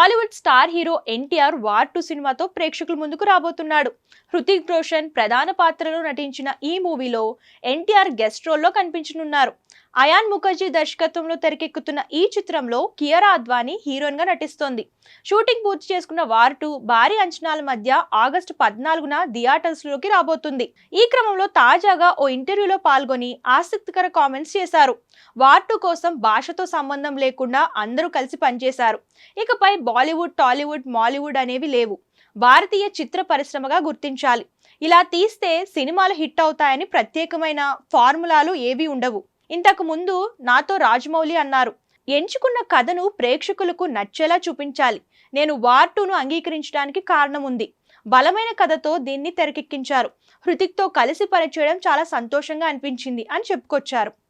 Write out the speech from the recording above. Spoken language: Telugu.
Tollywood star hero NTR war 2 సినిమాతో ప్రేక్షకుల ముందుకు రాబోతున్నాడు. హృతిక్ రోషన్ ప్రధాన పాత్రలో నటించిన ఈ మూవీలో ఎన్టీఆర్ గెస్ట్ రోల్లో కనిపించనున్నారు. అయాన్ ముఖర్జీ దర్శకత్వంలో తెరకెక్కుతున్న ఈ చిత్రంలో కియారా అద్వానీ హీరోయిన్ గా నటిస్తోంది. షూటింగ్ పూర్తి చేసుకున్న వార్ 2 భారీ అంచనాల మధ్య ఆగస్టు 14న థియేటర్స్ లోకి రాబోతుంది. ఈ క్రమంలో తాజాగా ఓ ఇంటర్వ్యూలో పాల్గొని ఆసక్తికర కామెంట్స్ చేశారు. వార్ 2 కోసం భాషతో సంబంధం లేకుండా అందరూ కలిసి పనిచేశారు. ఇకపై బాలీవుడ్, టాలీవుడ్, మాలీవుడ్ అనేవి లేవు. భారతీయ చిత్ర పరిశ్రమగా గుర్తించాలి. ఇలా తీస్తే సినిమాలు హిట్ అవుతాయని ప్రత్యేకమైన ఫార్ములాలు ఏవీ ఉండవు. ఇంతకు ముందు నాతో రాజమౌళి అన్నారు, ఎంచుకున్న కథను ప్రేక్షకులకు నచ్చేలా చూపించాలి. నేను వార్ 2ను అంగీకరించడానికి కారణం ఉంది. బలమైన కథతో దీన్ని తెరకెక్కించారు. హృతిక్తో కలిసి పనిచేయడం చాలా సంతోషంగా అనిపించింది అని చెప్పుకొచ్చారు.